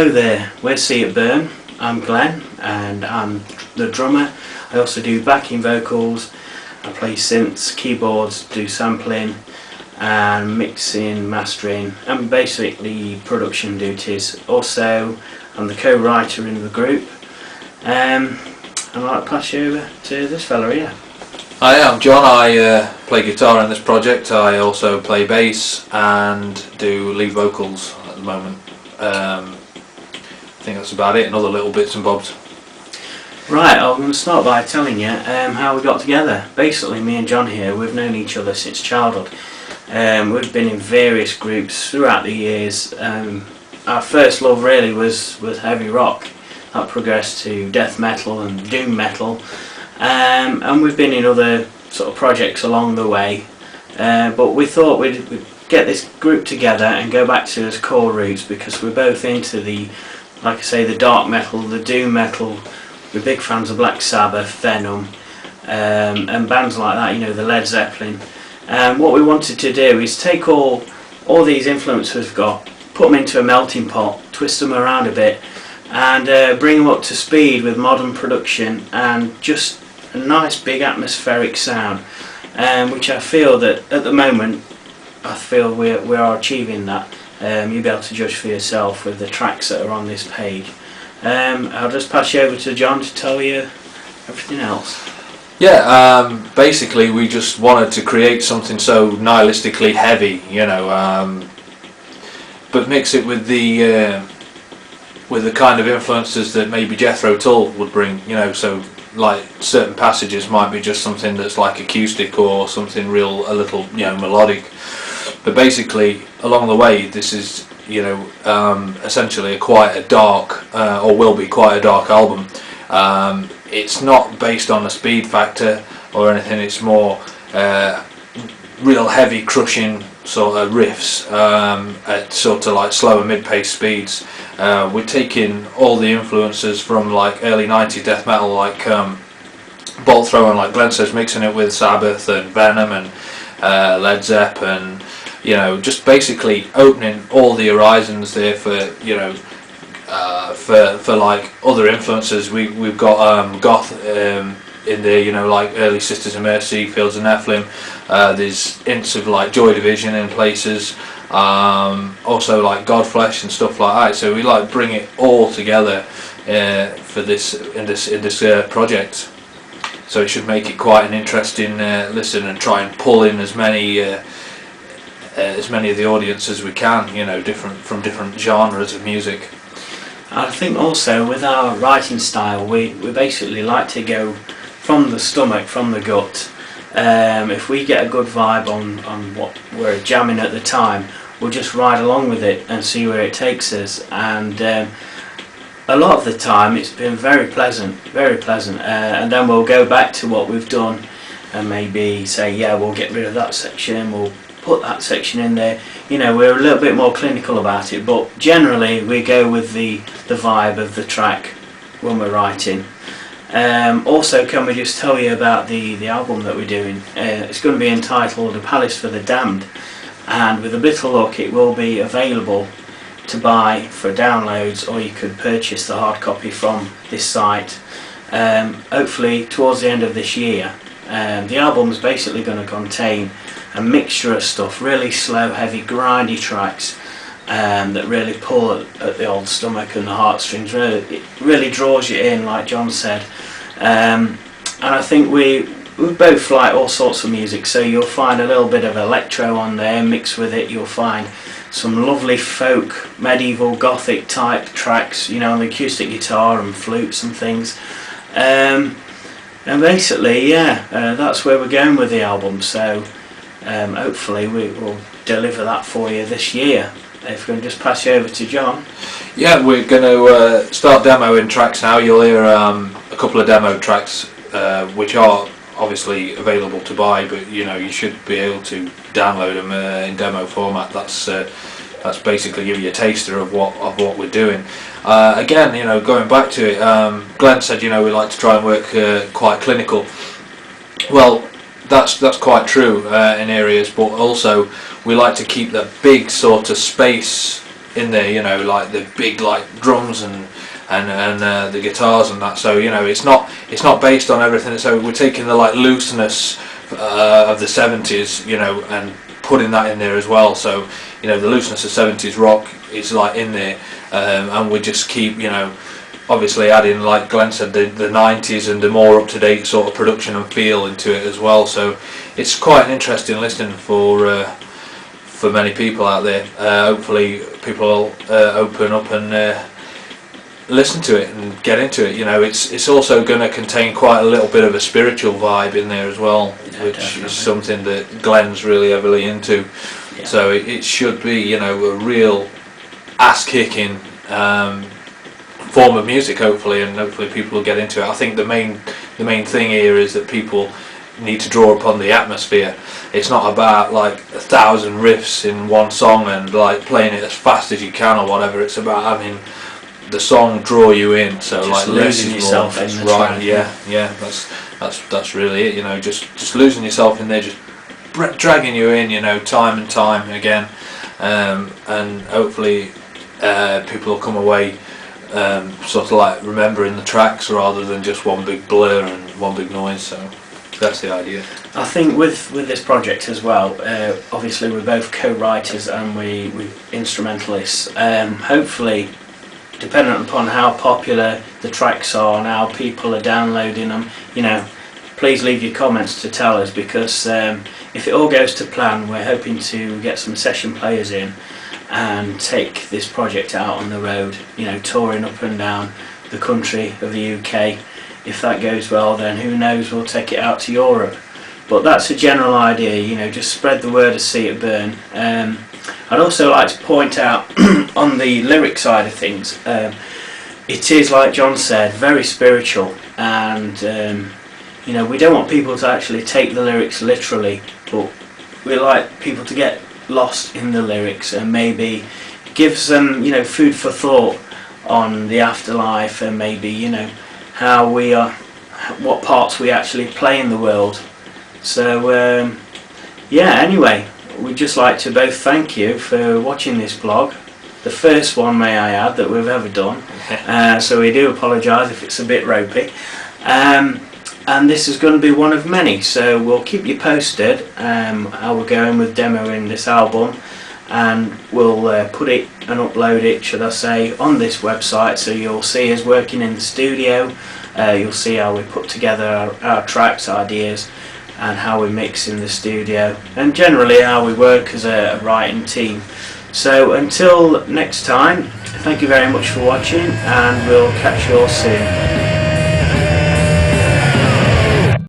Hello there, we're See It Burn. I'm Glenn and I'm the drummer. I also do backing vocals, I play synths, keyboards, do sampling and mixing, mastering and basically production duties. Also I'm the co-writer in the group. I'd like to pass you over to this fella here. Hi, I'm John. I play guitar in this project. I also play bass and do lead vocals at the moment. I think that's about it, and other little bits and bobs. Right, I'm going to start by telling you how we got together. Basically, me and John here, we've known each other since childhood. We've been in various groups throughout the years. Our first love really was heavy rock. That progressed to death metal and doom metal. And we've been in other sort of projects along the way. But we thought we'd get this group together and go back to its core roots, because we're both into the, like I say, the dark metal, the doom metal. We're big fans of Black Sabbath, Venom, and bands like that, you know, the Led Zeppelin. And what we wanted to do is take all these influences we've got, put them into a melting pot, twist them around a bit, and bring them up to speed with modern production and just a nice big atmospheric sound, which I feel that at the moment we are achieving that. You'll be able to judge for yourself with the tracks that are on this page. I'll just pass you over to John to tell you everything else. Yeah, basically we just wanted to create something so nihilistically heavy, you know, but mix it with the kind of influences that maybe Jethro Tull would bring, you know. So like certain passages might be just something that's like acoustic or something real, a little, you know, melodic. But basically along the way this is, you know, essentially quite a dark, or will be quite a dark album. It's not based on a speed factor or anything, it's more real heavy crushing sort of riffs at sort of like slower mid-pace speeds. We're taking all the influences from like early 90s death metal, like bolt throwing, like Glenn says, mixing it with Sabbath and Venom and Led Zeppelin, you know, just basically opening all the horizons there for, you know, for like other influences. We've got goth in there, you know, like early Sisters of Mercy, Fields of Nephilim. There's hints of like Joy Division in places, also like Godflesh and stuff like that. So we like bring it all together for this in this project. So it should make it quite an interesting listen, and try and pull in as many of the audience as we can, you know, from different genres of music. I think also with our writing style, we basically like to go from the stomach, from the gut. If we get a good vibe on what we're jamming at the time, we'll just ride along with it and see where it takes us. And a lot of the time it's been very pleasant, and then we'll go back to what we've done and maybe say, yeah, we'll get rid of that section, we'll put that section in there. You know, we're a little bit more clinical about it, but generally we go with the vibe of the track when we're writing. Also, can we just tell you about the album that we're doing? It's going to be entitled A Palace for the Damned, and with a bit of luck it will be available to buy for downloads, or you could purchase the hard copy from this site hopefully towards the end of this year. The album is basically going to contain a mixture of stuff, really slow, heavy, grindy tracks that really pull at the old stomach and the heartstrings. It really draws you in, like John said. And I think we both like all sorts of music, so you'll find a little bit of electro on there mixed with it. You'll find some lovely folk, medieval, gothic type tracks, you know, on the acoustic guitar and flutes and things. And basically, yeah, that's where we're going with the album. So hopefully we will deliver that for you this year. If we can just pass you over to John. Yeah, we're going to start demoing tracks now. You'll hear a couple of demo tracks which are obviously available to buy, but you know, you should be able to download them in demo format. That's basically give you a taster of what we're doing. Again, you know, going back to it, Glenn said, you know, we like to try and work quite clinical. Well, that's quite true in areas, but also we like to keep that big sort of space in there, you know, like the big like drums and the guitars and that. So you know, it's not based on everything. So we're taking the like looseness of the 70s, you know, and putting that in there as well. So you know, the looseness of 70s rock is like in there, and we just keep, you know, obviously adding, like Glenn said, the 90s and the more up to date sort of production and feel into it as well. So it's quite an interesting listening for many people out there. Hopefully people will open up and listen to it and get into it. You know, it's also going to contain quite a little bit of a spiritual vibe in there as well, yeah, which definitely is something that Glenn's really heavily into. Yeah. So it should be, you know, a real ass-kicking form of music, hopefully, and hopefully people will get into it. I think the main thing here is that people need to draw upon the atmosphere. It's not about like 1,000 riffs in one song and like playing it as fast as you can or whatever. It's about having the song draw you in. So just like losing yourself in the track. Yeah, that's really it. You know, just losing yourself in there, just dragging you in. You know, time and time again, and hopefully people will come away sort of like remembering the tracks rather than just one big blur and one big noise. So that's the idea. I think with this project as well, obviously we're both co-writers and we instrumentalists. Hopefully, dependent upon how popular the tracks are and how people are downloading them, you know, please leave your comments to tell us, because if it all goes to plan, we're hoping to get some session players in and take this project out on the road, you know, touring up and down the country of the UK. If that goes well, then who knows, we'll take it out to Europe. But that's a general idea, you know, just spread the word and see it burn. I'd also like to point out on the lyric side of things, it is, like John said, very spiritual, and you know, we don't want people to actually take the lyrics literally, but we like people to get lost in the lyrics and maybe give some, you know, food for thought on the afterlife, and maybe, you know, how we are, what parts we actually play in the world. So yeah, anyway, we'd just like to both thank you for watching this vlog, the first one, may I add, that we've ever done. So we do apologise if it's a bit ropey, and this is going to be one of many, so we'll keep you posted how we're going with demoing this album, and we'll put it and upload it, should I say, on this website, so you'll see us working in the studio. You'll see how we put together our tracks, ideas, and how we mix in the studio, and generally how we work as a writing team. So until next time, thank you very much for watching, and we'll catch you all soon.